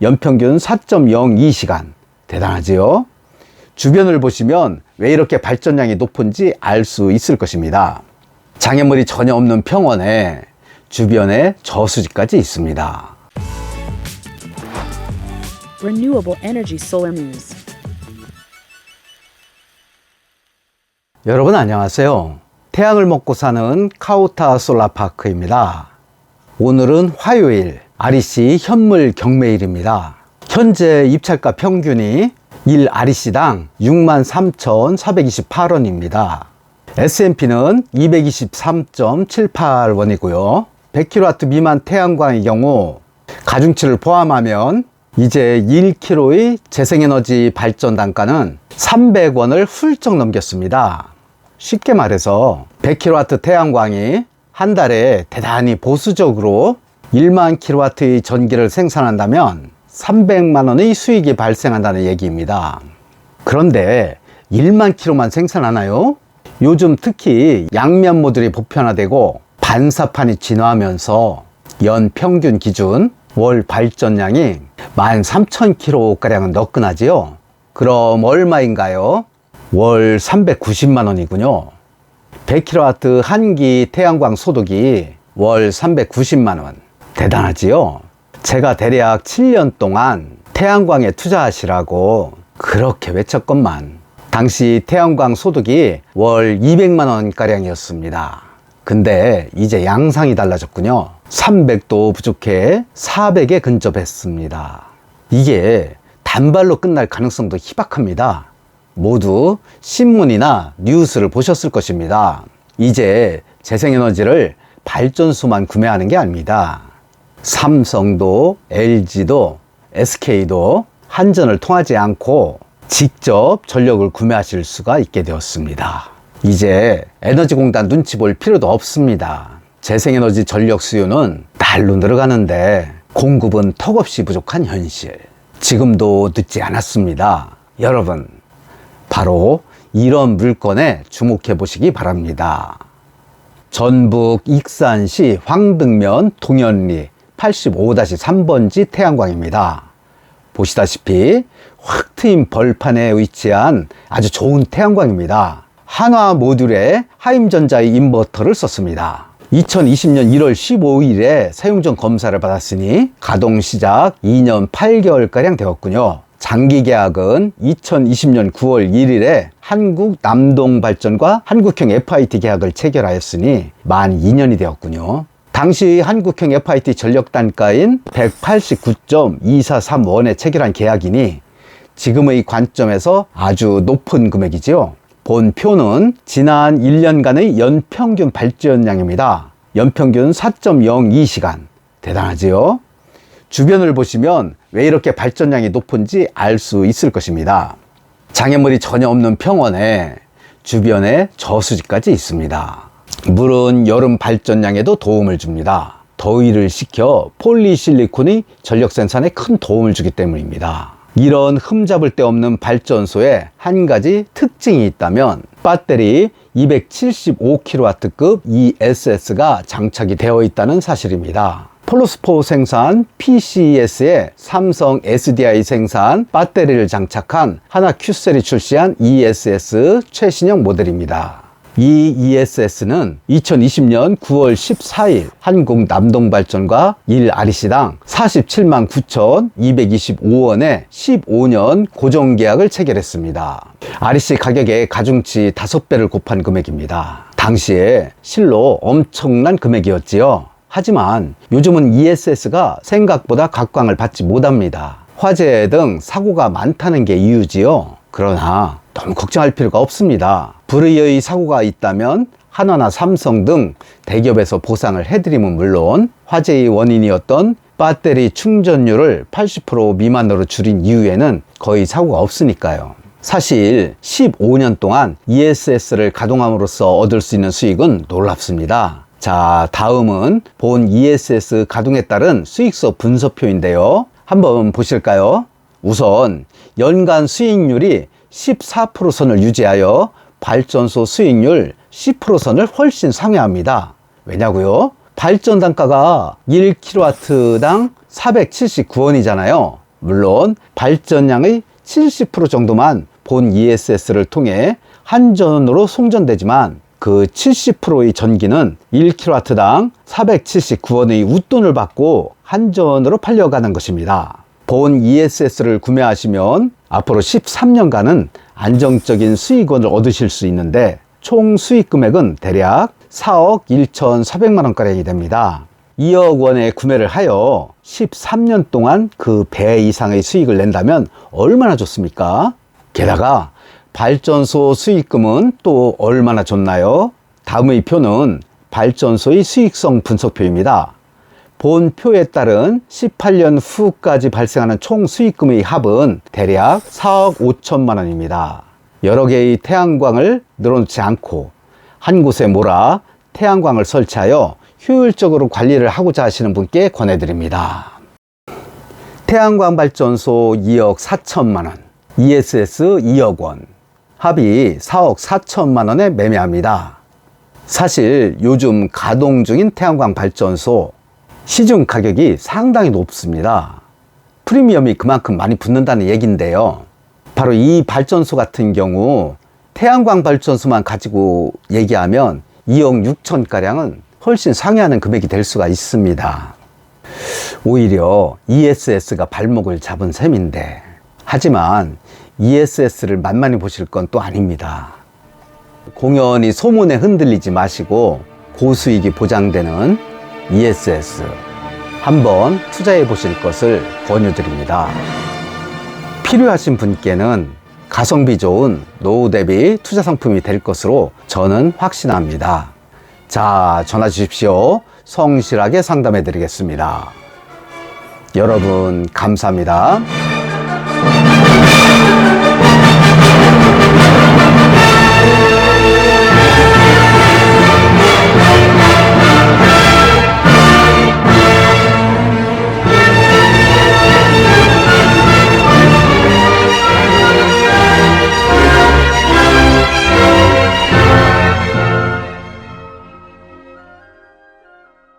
연평균 4.02시간. 대단하지요? 주변을 보시면 왜 이렇게 발전량이 높은지 알 수 있을 것입니다. 장애물이 전혀 없는 평원에 주변에 저수지까지 있습니다. Renewable Energy Solar News. 여러분 안녕하세요. 태양을 먹고 사는 카오타 솔라파크입니다. 오늘은 화요일 REC 현물 경매일입니다. 현재 입찰가 평균이 1 REC당 63,428원입니다. S&P는 223.78원이고요. 100kW 미만 태양광의 경우 가중치를 포함하면 이제 1kg의 재생에너지 발전 단가는 300원을 훌쩍 넘겼습니다. 쉽게 말해서 100kW 태양광이 한 달에 대단히 보수적으로 1만 kW의 전기를 생산한다면 300만 원의 수익이 발생한다는 얘기입니다. 그런데 1만 kW만 생산하나요? 요즘 특히 양면 모듈이 보편화되고 반사판이 진화하면서 연 평균 기준 월 발전량이 13,000kW가량은 너끈하지요. 그럼 얼마인가요? 월 390만 원이군요. 100kW 한기 태양광 소득이 월 390만 원. 대단하지요? 제가 대략 7년 동안 태양광에 투자하시라고 그렇게 외쳤건만 당시 태양광 소득이 월 200만 원가량이었습니다. 근데 이제 양상이 달라졌군요. 300도 부족해 400에 근접했습니다. 이게 단발로 끝날 가능성도 희박합니다. 모두 신문이나 뉴스를 보셨을 것입니다. 이제 재생에너지를 발전소만 구매하는 게 아닙니다. 삼성도 LG도 SK도 한전을 통하지 않고 직접 전력을 구매하실 수가 있게 되었습니다. 이제 에너지공단 눈치 볼 필요도 없습니다. 재생에너지 전력 수요는 날로 늘어가는데 공급은 턱없이 부족한 현실. 지금도 늦지 않았습니다. 여러분, 바로 이런 물건에 주목해 보시기 바랍니다. 전북 익산시 황등면 동현리 85-3번지 태양광입니다. 보시다시피 확 트인 벌판에 위치한 아주 좋은 태양광입니다. 한화 모듈에 하임전자의 인버터를 썼습니다. 2020년 1월 15일에 사용전 검사를 받았으니 가동 시작 2년 8개월가량 되었군요. 장기 계약은 2020년 9월 1일에 한국남동발전과 한국형 FIT 계약을 체결하였으니 만 2년이 되었군요. 당시 한국형 FIT 전력 단가인 189.243원에 체결한 계약이니 지금의 관점에서 아주 높은 금액이지요. 본 표는 지난 1년간의 연평균 발전량입니다. 연평균 4.02시간. 대단하지요? 주변을 보시면 왜 이렇게 발전량이 높은지 알 수 있을 것입니다. 장애물이 전혀 없는 평원에 주변에 저수지까지 있습니다. 물은 여름 발전량에도 도움을 줍니다. 더위를 식혀 폴리실리콘이 전력 생산에 큰 도움을 주기 때문입니다. 이런 흠잡을 데 없는 발전소에 한 가지 특징이 있다면 배터리 275kW급 ESS가 장착이 되어 있다는 사실입니다. 폴로스포 생산 PCS에 삼성 SDI 생산 배터리를 장착한 하나 Q셀이 출시한 ESS 최신형 모델입니다. 이 ESS는 2020년 9월 14일 한국남동발전과 1 REC당 47만 9,225원에 15년 고정계약을 체결했습니다. REC 가격의 가중치 5배를 곱한 금액입니다. 당시에 실로 엄청난 금액이었지요. 하지만 요즘은 ESS가 생각보다 각광을 받지 못합니다. 화재 등 사고가 많다는 게 이유지요. 그러나 너무 걱정할 필요가 없습니다. 불의의 사고가 있다면 한화나 삼성 등 대기업에서 보상을 해드림은 물론 화재의 원인이었던 배터리 충전율을 80% 미만으로 줄인 이후에는 거의 사고가 없으니까요. 사실 15년 동안 ESS를 가동함으로써 얻을 수 있는 수익은 놀랍습니다. 자, 다음은 본 ESS 가동에 따른 수익서 분석표인데요. 한번 보실까요? 우선 연간 수익률이 14%선을 유지하여 발전소 수익률 10%선을 훨씬 상회합니다. 왜냐고요? 발전 단가가 1kW당 479원이잖아요. 물론 발전량의 70% 정도만 본 ESS를 통해 한전으로 송전되지만 그 70%의 전기는 1kW당 479원의 웃돈을 받고 한전으로 팔려가는 것입니다. 본 ESS를 구매하시면 앞으로 13년간은 안정적인 수익원을 얻으실 수 있는데 총 수익 금액은 대략 4억 1,400만 원가량이 됩니다. 2억 원에 구매를 하여 13년 동안 그 배 이상의 수익을 낸다면 얼마나 좋습니까? 게다가 발전소 수익금은 또 얼마나 좋나요? 다음의 표는 발전소의 수익성 분석표입니다. 본 표에 따른 18년 후까지 발생하는 총 수익금의 합은 대략 4억 5천만 원입니다. 여러 개의 태양광을 늘어놓지 않고 한 곳에 몰아 태양광을 설치하여 효율적으로 관리를 하고자 하시는 분께 권해드립니다. 태양광 발전소 2억 4천만 원, ESS 2억 원, 합이 4억 4천만 원에 매매합니다. 사실 요즘 가동 중인 태양광 발전소 시중 가격이 상당히 높습니다. 프리미엄이 그만큼 많이 붙는다는 얘기인데요. 바로 이 발전소 같은 경우 태양광 발전소만 가지고 얘기하면 2억 6천가량은 훨씬 상회하는 금액이 될 수가 있습니다. 오히려 ESS가 발목을 잡은 셈인데, 하지만 ESS를 만만히 보실 건 또 아닙니다. 공연히 소문에 흔들리지 마시고 고수익이 보장되는 ESS 한번 투자해 보실 것을 권유드립니다. 필요하신 분께는 가성비 좋은 노후 대비 투자 상품이 될 것으로 저는 확신합니다. 자, 전화 주십시오. 성실하게 상담해 드리겠습니다. 여러분, 감사합니다.